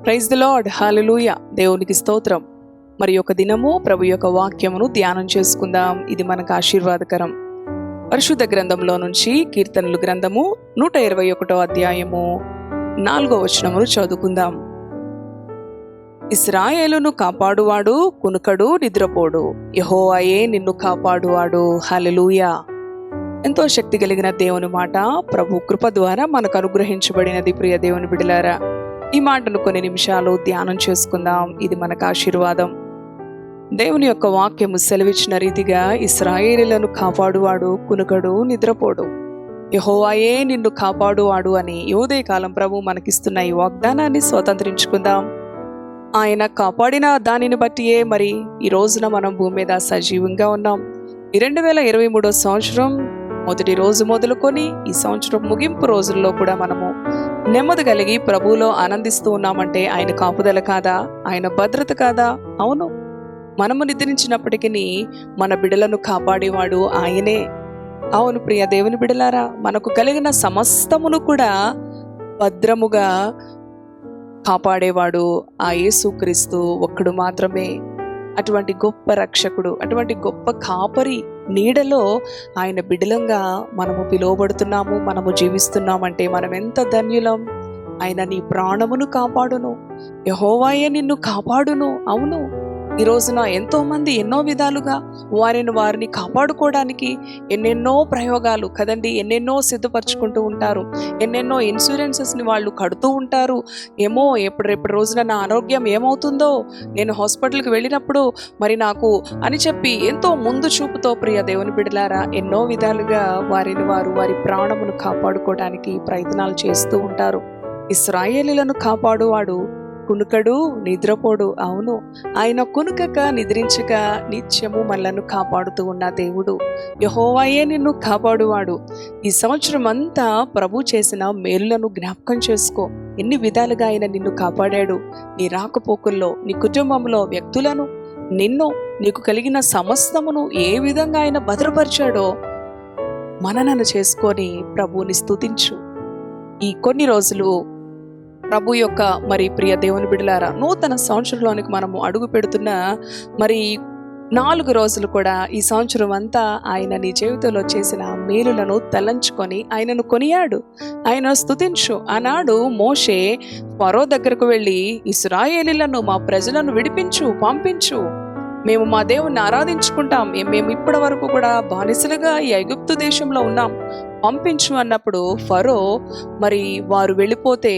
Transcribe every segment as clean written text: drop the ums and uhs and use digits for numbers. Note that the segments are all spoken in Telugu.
ప్రైజ్ ది లార్డ్, హల్లెలూయా. దేవునికి స్తోత్రం. మరి ఒక దినము ప్రభు యొక్క వాక్యమును ధ్యానం చేసుకుందాం. ఇది మనకు ఆశీర్వాదకరం. పరిశుద్ధ గ్రంథంలో నుంచి కీర్తనలు గ్రంథము 121 అధ్యాయము 4వ వచనమును చదువుకుందాం. ఇశ్రాయేలును కాపాడువాడు కునుకడు నిద్రపోడు, యెహోవాయే నిన్ను కాపాడువాడు. హల్లెలూయా. ఎంతో శక్తి కలిగిన దేవుని మాట ప్రభు కృప ద్వారా మనకు అనుగ్రహించబడినది. ప్రియ దేవుని బిడ్డలారా, ఈ మాటను కొన్ని నిమిషాలు ధ్యానం చేసుకుందాం. ఇది మనకు ఆశీర్వాదం. దేవుని యొక్క వాక్యము సెలవిచ్చిన రీతిగా ఇశ్రాయేలులను కాపాడువాడు కునుకడు నిద్రపోడు, యెహోవాయే నిన్ను కాపాడువాడు అని యోదయ కాలం ప్రభు మనకిస్తున్న ఈ వాగ్దానాన్ని స్వతంత్రించుకుందాం. ఆయన కాపాడిన దానిని బట్టియే మరి ఈ రోజున మనం భూమి మీద సజీవంగా ఉన్నాం. ఈ 2023 సంవత్సరం మొదటి రోజు మొదలుకొని ఈ సంవత్సరం ముగింపు రోజుల్లో కూడా మనము నెమ్మది కలిగి ప్రభువులో ఆనందిస్తూ ఉన్నామంటే ఆయన కాపుదల కాదా? ఆయన భద్రత కాదా? అవును, మనము నిద్రించినప్పటికీ మన బిడ్డలను కాపాడేవాడు ఆయనే. అవును ప్రియ దేవుని బిడ్డలారా, మనకు కలిగిన సమస్తమును కూడా భద్రముగా కాపాడేవాడు ఆ యేసుక్రీస్తు ఒక్కడు మాత్రమే. అటువంటి గొప్ప రక్షకుడు, అటువంటి గొప్ప కాపరి నీడలో ఆయన బిడ్డలంగా మనము పిలువబడుతున్నాము, మనము జీవిస్తున్నామంటే మనం ఎంత ధన్యులం. ఆయన నీ ప్రాణమును కాపాడును, యెహోవాయే నిన్ను కాపాడును. అవును, ఈ రోజున ఎంతో మంది ఎన్నో విధాలుగా వారిని కాపాడుకోవడానికి ఎన్నెన్నో ప్రయోగాలు కదండి, ఎన్నెన్నో సిద్ధపరచుకుంటూ ఉంటారు. ఎన్నెన్నో ఇన్సూరెన్సెస్ని వాళ్ళు కడుతూ ఉంటారు. ఏమో ఎప్పుడు రోజున నా ఆరోగ్యం ఏమవుతుందో, నేను హాస్పిటల్కి వెళ్ళినప్పుడు మరి నాకు అని చెప్పి ఎంతో ముందు చూపుతో ప్రియ దేవుని బిడ్డలారా ఎన్నో విధాలుగా వారి ప్రాణమును కాపాడుకోవడానికి ప్రయత్నాలు చేస్తూ ఉంటారు. ఇశ్రాయేలీలను కాపాడువాడు కునుకడు నిద్రపోడు. అవును, ఆయన కునుకక నిద్రించక నిత్యము మనలను కాపాడుతూ ఉన్న దేవుడు. యెహోవాయే నిన్ను కాపాడువాడు. ఈ సంవత్సరం అంతా ప్రభు చేసిన మేలులను జ్ఞాపకం చేసుకో. ఎన్ని విధాలుగా ఆయన నిన్ను కాపాడాడు. నీ రాకపోకల్లో, నీ కుటుంబంలో వ్యక్తులను, నిన్ను, నీకు కలిగిన సమస్తమును ఏ విధంగా ఆయన భద్రపరిచాడో మననను చేసుకొని ప్రభువుని స్తుతించు. ఈ కొన్ని రోజులు ప్రభు యొక్క మరి ప్రియ దేవుని బిడ్డలారా నూతన సంవత్సరంలోనికి మనము అడుగు పెడుతున్న మరి 4 రోజులు కూడా ఈ సంవత్సరం అంతా ఆయన నీ జీవితంలో చేసిన మేలులను తలంచుకొని ఆయనను కొనియాడు, ఆయన స్తుతించు. ఆనాడు మోషే ఫరో దగ్గరకు వెళ్ళి ఇశ్రాయేలీలను, మా ప్రజలను విడిపించు, పంపించు, మేము మా దేవుణ్ణి ఆరాధించుకుంటాం, మేము ఇప్పటి వరకు కూడా బానిసలుగా ఈ ఐగుప్తు దేశంలో ఉన్నాం, పంపించు అన్నప్పుడు ఫరో మరి వారు వెళ్ళిపోతే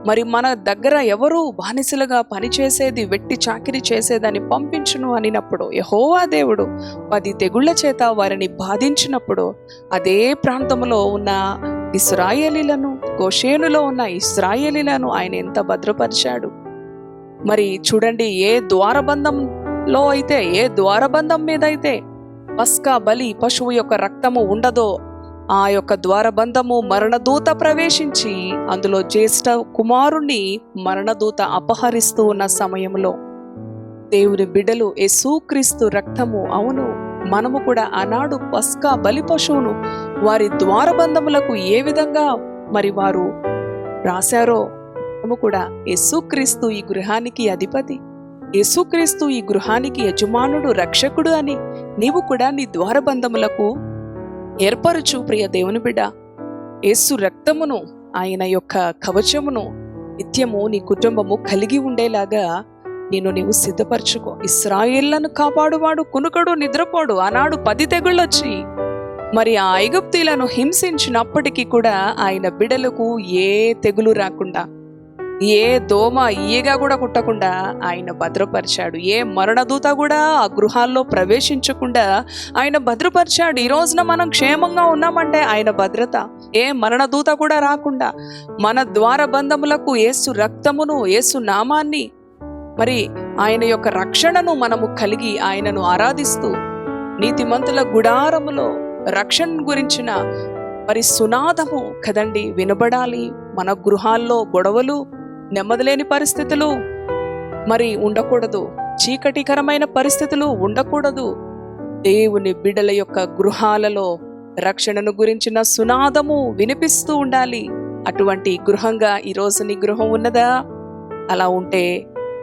మరి మన దగ్గర ఎవరు బానిసలుగా పనిచేసేది, వెట్టి చాకిరి చేసేదని పంపించును అనినప్పుడు యెహోవా దేవుడు 10 తెగుళ్ల చేత వారిని బాధించినప్పుడు అదే ప్రాంతంలో ఉన్న ఇశ్రాయేలీలను, గోషేనులో ఉన్న ఇశ్రాయేలీలను ఆయన ఎంత భద్రపరిచాడు. మరి చూడండి, ఏ ద్వారబంధంలో అయితే, ఏ ద్వారబంధం మీద అయితే పస్కా బలి పశువు యొక్క రక్తము ఉండదో ఆ యొక్క ద్వారబంధము మరణదూత ప్రవేశించి అందులో జ్యేష్ఠ కుమారుణ్ణి మరణదూత అపహరిస్తూ ఉన్న సమయంలో దేవుని బిడ్డలు యేసుక్రీస్తు రక్తము, అవును మనము కూడా ఆనాడు పస్కా బలి పశువును వారి ద్వారబంధములకు ఏ విధంగా మరి వారు రాశారో మనము కూడా యేసుక్రీస్తు ఈ గృహానికి అధిపతి, యేసుక్రీస్తు ఈ గృహానికి యజమానుడు, రక్షకుడు అని నీవు కూడా నీ ద్వారబంధములకు ఏర్పరచు. ప్రియ దేవుని బిడ్డ, యేసు రక్తమును, ఆయన యొక్క కవచమును నిత్యము నీ కుటుంబము కలిగి ఉండేలాగా నీవు సిద్ధపరచుకో. ఇశ్రాయేళ్లను కాపాడువాడు కునుకడు నిద్రపోడు. ఆనాడు 10 తెగుళ్ళొచ్చి మరి ఆ ఐగుప్తీలను హింసించినప్పటికీ కూడా ఆయన బిడ్డలకు ఏ తెగులు రాకుండా, ఏ దోమ ఈగ కూడా కుట్టకుండా ఆయన భద్రపరిచాడు. ఏ మరణదూత కూడా ఆ గృహాల్లో ప్రవేశించకుండా ఆయన భద్రపరిచాడు. ఈ రోజున మనం క్షేమంగా ఉన్నామంటే ఆయన భద్రత. ఏ మరణదూత కూడా రాకుండా మన ద్వారబంధములకు యేసు రక్తమును, యేసు నామాన్ని, మరి ఆయన యొక్క రక్షణను మనము కలిగి ఆయనను ఆరాధిస్తూ నీతిమంతుల గుడారములో రక్షణ గురించిన మరి సునాదము కదండి వినబడాలి. మన గృహాల్లో గొడవలు, నెమ్మదిలేని పరిస్థితులు మరి ఉండకూడదు, చీకటికరమైన పరిస్థితులు ఉండకూడదు. దేవుని బిడ్డల యొక్క గృహాలలో రక్షణను గురించిన సునాదము వినిపిస్తూ ఉండాలి. అటువంటి గృహంగా ఈరోజు నీ గృహం ఉన్నదా? అలా ఉంటే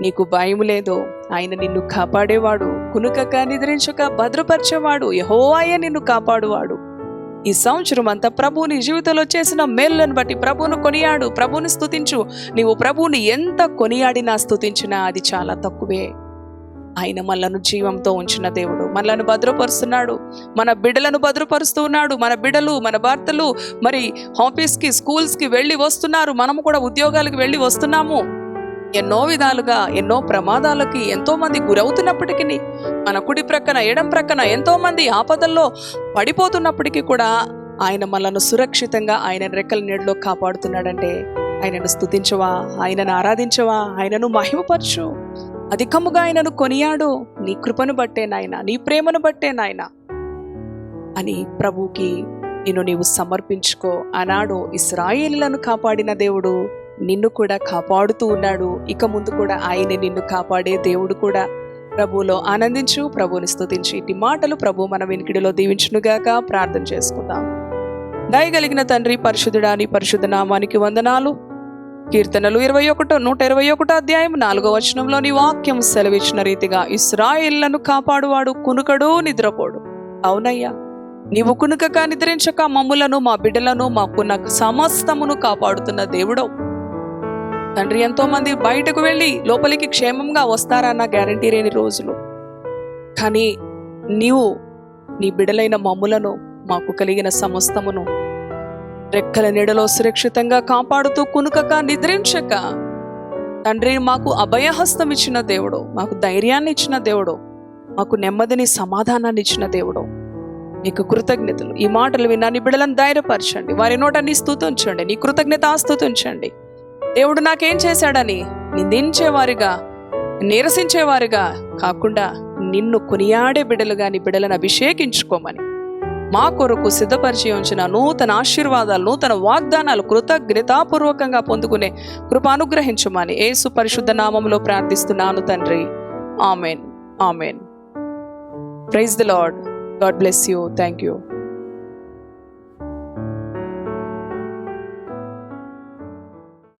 నీకు భయం లేదు. ఆయన నిన్ను కాపాడేవాడు, కునుకక నిద్రించక భద్రపరిచేవాడు, యెహోవాయే నిన్ను కాపాడువాడు. ఈ సంవత్సరం అంతా ప్రభువు నీ జీవితంలో చేసిన మేలులను బట్టి ప్రభువును కొనియాడు, ప్రభువుని స్తుతించు. నీవు ప్రభువుని ఎంత కొనియాడినా స్తుతించినా అది చాలా తక్కువే. ఆయన మనలను జీవంతో ఉంచిన దేవుడు, మనలను భద్రపరుస్తున్నాడు, మన బిడ్డలను భద్రపరుస్తూ ఉన్నాడు. మన బిడ్డలు, మన భర్తలు మరి ఆఫీస్కి, స్కూల్స్కి వెళ్ళి వస్తున్నారు, మనము కూడా ఉద్యోగాలకు వెళ్ళి వస్తున్నాము. ఎన్నో విధాలుగా ఎన్నో ప్రమాదాలకి ఎంతో మంది గురవుతున్నప్పటికీ, మన కుడి ప్రక్కన ఎడం ప్రక్కన ఎంతో మంది ఆపదల్లో పడిపోతున్నప్పటికీ కూడా ఆయన మనలను సురక్షితంగా ఆయన రెక్కల నీడలో కాపాడుతున్నాడంటే ఆయనను స్తుతించవా, ఆయనను ఆరాధించవా, ఆయనను మహిమపరచు. అధికముగా ఆయనను కొనియాడు. నీ కృపను బట్టే నాయన, నీ ప్రేమను బట్టే నాయన అని ప్రభువుకి నిన్ను నీవు సమర్పించుకో. ఆనాడు ఇశ్రాయేలులను కాపాడిన దేవుడు నిన్ను కూడా కాపాడుతూ ఉన్నాడు. ఇక ముందు కూడా ఆయనే నిన్ను కాపాడే దేవుడు కూడా. ప్రభువులో ఆనందించు, ప్రభువుని స్తుతించి ఇట్టి మాటలు ప్రభు మన వెనుకిడిలో దీవించునుగాక. ప్రార్థన చేసుకుందాం. దయగలిగిన తండ్రి, పరిశుద్ధుడా, నీ పరిశుద్ధ నామానికి వందనాలు. కీర్తనలు 121 అధ్యాయం 4వ వచనంలో నీ వాక్యం సెలవిచ్చిన రీతిగా ఇశ్రాయేలులను కాపాడువాడు కునుకడు, నిద్రపోడు. అవునయ్యా, నీవు కునుకక నిద్రించక మమ్ములను, మా బిడ్డలను, మాకున్న సమస్తమును కాపాడుతున్న దేవుడవు తండ్రి. ఎంతో మంది బయటకు వెళ్ళి లోపలికి క్షేమంగా వస్తారన్న గ్యారంటీ లేని రోజులు, కానీ నీవు నీ బిడ్డలైన మమ్ములను, మాకు కలిగిన సమస్తమును రెక్కల నీడలో సురక్షితంగా కాపాడుతూ కునుకక నిద్రించక తండ్రి మాకు అభయహస్తం ఇచ్చిన దేవుడు, మాకు ధైర్యాన్ని ఇచ్చిన దేవుడు, మాకు నెమ్మదిని, సమాధానాన్ని ఇచ్చిన దేవుడు, నీకు కృతజ్ఞతలు. ఈ మాటలు విన్నా నీ బిడ్డలను ధైర్యపరచండి, వారి నోట నీ స్తుతించండి, నీ కృతజ్ఞత స్తుతించండి. దేవుడు నాకేం చేశాడని నిందించేవారిగా, నిరసించేవారిగా కాకుండా నిన్ను కొనియాడే బిడ్డలుగా నీ బిడ్డలను అభిషేకించుకోమని మా కొరకు సిద్ధపరిచి ఉంచిన నూతన ఆశీర్వాదాలు, నూతన వాగ్దానాలు కృతజ్ఞతాపూర్వకంగా పొందుకునే కృప అనుగ్రహించమని యేసు పరిశుద్ధ నామములో ప్రార్థిస్తున్నాను తండ్రి. Amen, amen. Praise the Lord. God bless you. Thank you.